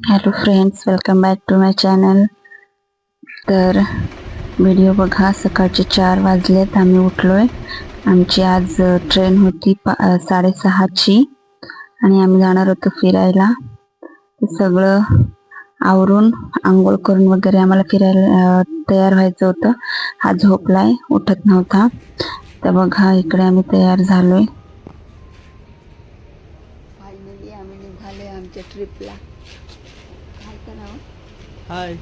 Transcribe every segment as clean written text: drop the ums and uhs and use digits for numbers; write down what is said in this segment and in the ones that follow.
Hello friends, welcome back to my channel. तर video बघा. सकाळचे 4 वाजलेत, आम्ही उठलोय. आमची आज ट्रेन होती 6:30ची आणि आम्ही जाणार होतो फिरायला. सगळं आवरून आंघोळ करून वगैरे आम्हाला फिरायला तयार व्हायचं होतं. हा झोपलाय, उठत नव्हता. तर बघा इकडे आम्ही तयार झालोय. फायनली आम्ही निघालोय आमच्या ट्रिपला. काय करावं? हाय.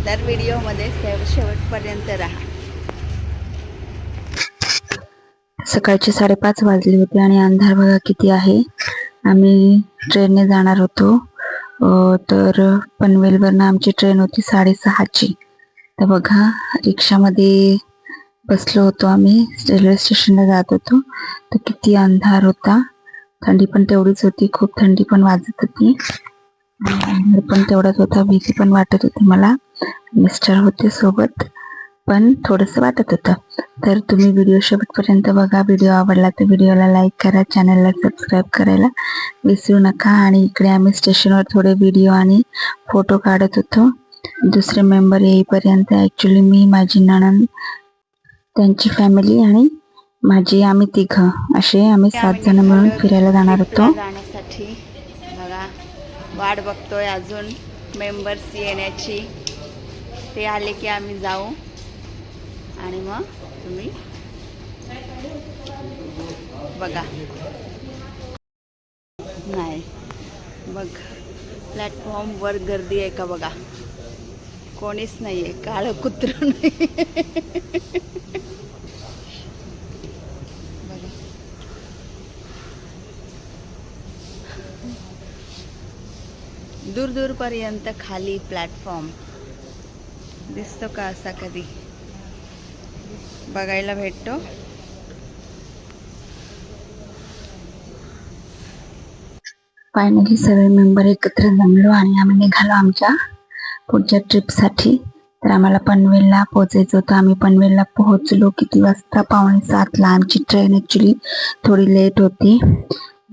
तर व्हिडिओमध्ये शेवटपर्यंत राहा. सकाळचे 5:30 वाजले होते आणि अंधार बघा किती आहे. आम्ही ट्रेनने जाणार होतो. तर पनवेलवरनं आमची ट्रेन होती 6:30ची. तर बघा रिक्षामध्ये बसलो होतो आम्ही. रेल्वे स्टेशनला जात होतो. तर किती अंधार होता. थंडी पण तेवढीच होती, खूप थंडी पण वाजत होती. अंधार पण तेवढाच होता. भीती पण वाटत होती मला. मिस्टर होते सोबत, पण थोडंसं वाटत होतं. तर तुम्ही व्हिडिओ शेवटपर्यंत बघा. व्हिडिओ आवडला तर व्हिडिओला लाईक करा, चॅनलला सबस्क्राईब करायला विसरू नका. आणि इकडे आम्ही स्टेशनवर थोडे व्हिडिओ आणि फोटो काढत होतो. दुसरे मेंबर येईपर्यंत. ॲक्च्युली मी, माझी नणंद, त्यांची फॅमिली आणि आम्ही तिघं असे आम्ही 7 जण मिळून फिरायला जाणार होतो. जाण्यासाठी बघा वाट बघतोय अजून मेंबर्स येण्याची. ते आले की आम्ही जाऊ आणि मग तुम्ही बघा. नाही बघ, प्लॅटफॉर्मवर गर्दी आहे का बघा. कोणीच नाही आहे, काळं कुत्रं नाही. बघा दूर दूरपर्यंत खाली प्लॅटफॉर्म दिसतो का असा कधी बघायला भेटतो. फायनली सगळे मेंबर एकत्र जमलो आणि आम्ही निघालो आमच्या पुढच्या ट्रिपसाठी. तर आम्हाला पनवेलला पोहोचायचं होतं. आम्ही पनवेलला पोहोचलो किती वाजता? 6:45ला. आमची ट्रेन ॲक्च्युली थोडी लेट होती.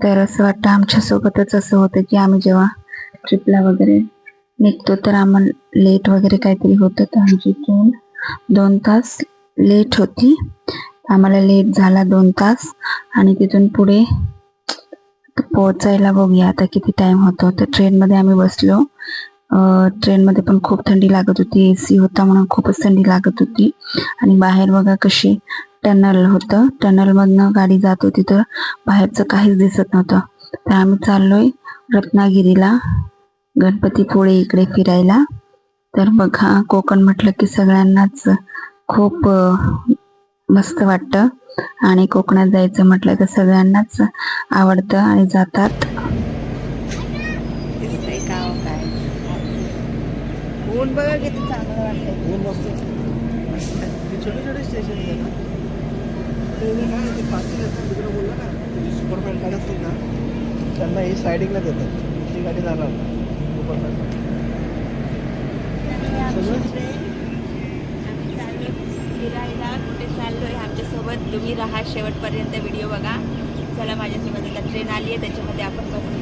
तर असं वाटतं आमच्यासोबतच असं होतं की आम्ही जेव्हा ट्रिपला वगैरे निघतो तर आम्हाला लेट वगैरे काहीतरी होतं. तर आमची ट्रेन 2 तास लेट होती. आम्हाला लेट झाला 2 तास आणि तिथून पुढे पोहोचायला बघूया आता किती टाइम होतो. तर ट्रेनमध्ये आम्ही बसलो. ट्रेनमध्ये पण खूप थंडी लागत होती. AC होता म्हणून खूपच थंडी लागत होती. आणि बाहेर बघा कशी टनल होतं. टनलमधनं गाडी जात होती तर बाहेरचं काहीच दिसत नव्हतं. तर आम्ही चाललोय रत्नागिरीला, गणपतीपुळे इकडे फिरायला. तर बघा कोकण म्हटलं की सगळ्यांनाच खूप मस्त वाटतं आणि कोकणात जायचं म्हटलं तर सगळ्यांनाच आवडतं आणि जातात. दिसतंय का काय? ऊन बघा किती चांगलं वाटतंय. ऊन मस्त. छोटे छोटे स्टेशन आहे ना. ते पासिंग असतात तिकडे बोलला ना, तुझी सुपरफास्ट गाडी असतील ना त्यांना ही सायडिंगला देतात. ती गाडी जाणार सुपरफास्ट. फिरायला कुठे चाललोय आमच्यासोबत तुम्ही राहा शेवटपर्यंत, व्हिडिओ बघा. चला माझ्यासोबत आता ट्रेन आली आहे, त्याच्यामध्ये आपण बसू.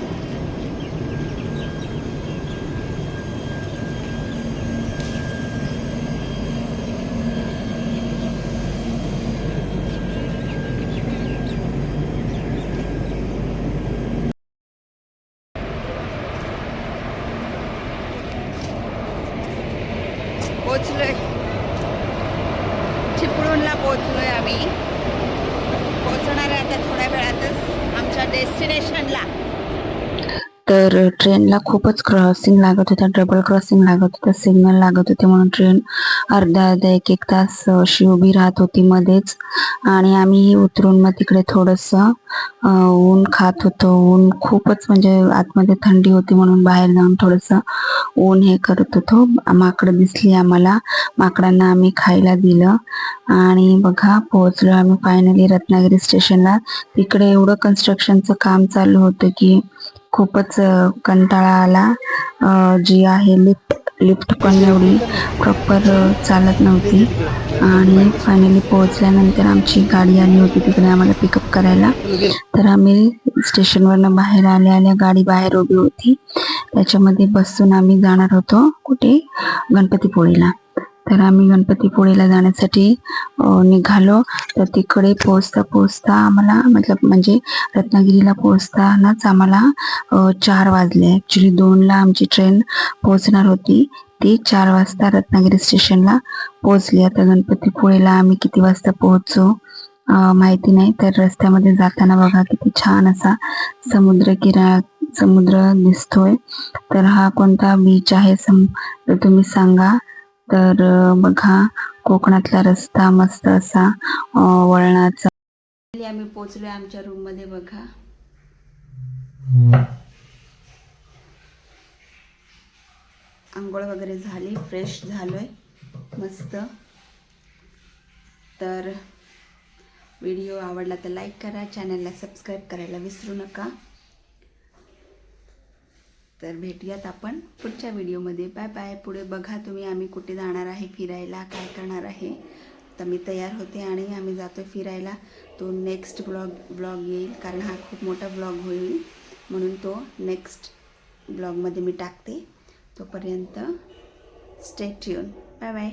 पोचलोय, चिपळूणला पोचलोय आम्ही. पोचणार आहे आता थोड्या वेळातच आमच्या डेस्टिनेशनला. तर ट्रेनला खूपच क्रॉसिंग लागत होत्या, डबल क्रॉसिंग लागत होतं, सिग्नल लागत होते म्हणून ट्रेन अर्धा 1 तास अशी उभी राहत होती मध्येच. आणि आम्ही उतरून मग तिकडे थोडंसं ऊन खात होतो. ऊन खूपच म्हणजे आतमध्ये थंडी होती म्हणून बाहेर जाऊन थोडंसं ऊन हे करत होतो. माकडं दिसली आम्हाला, माकडांना आम्ही खायला दिलं. आणि बघा पोहोचलो आम्ही फायनली रत्नागिरी स्टेशनला. तिकडे एवढं कन्स्ट्रक्शनचं काम चालू होतं की खूपच कंटाळा आला. जी आहे लिफ्ट लिफ्ट पण एवढी प्रॉपर चालत नव्हती आणि फायनली पोहोचल्यानंतर आमची गाडी आली होती तिकडे आम्हाला पिकअप करायला. तर आम्ही स्टेशनवरनं बाहेर आल्या गाडी बाहेर उभी होती, त्याच्यामध्ये बसून आम्ही जाणार होतो कुठे, गणपतीपुळेला. तर आम्ही गणपतीपुळेला जाण्यासाठी निघालो. तर तिकडे पोहोचता आम्हाला म्हणजे रत्नागिरीला पोहोचतानाच आम्हाला 4 वाजले. ॲक्च्युली 2ला आमची ट्रेन पोहोचणार होती, ती 4 वाजता रत्नागिरी स्टेशनला पोहोचली. आता गणपतीपुळेला आम्ही किती वाजता पोहोचू माहिती नाही. तर रस्त्यामध्ये जाताना बघा किती छान असा समुद्र दिसतोय. तर हा कोणता बीच आहे तर तुम्ही सांगा. तर बघा कोकणातला रस्ता मस्त असा वळणाचा. आम्ही पोहोचलोय आमच्या रूम मध्ये. बघा आंघोळ वगैरे झाली, फ्रेश झालोय मस्त. तर व्हिडिओ आवडला तर लाईक करा, चॅनलला सबस्क्राईब करायला विसरू नका. तर भेटूयात आपण पुढच्या व्हिडिओमध्ये. Bye bye. पुढे बघा तुम्ही आम्ही कुठे जाणार आहे फिरायला, काय करणार आहे. तर मी तयार होते आणि आम्ही जातो फिरायला. तो नेक्स्ट ब्लॉग येईल, कारण हा खूप मोठा ब्लॉग होईल म्हणून तो नेक्स्ट ब्लॉगमध्ये मी टाकते. तोपर्यंत स्टे ट्यून. Bye bye.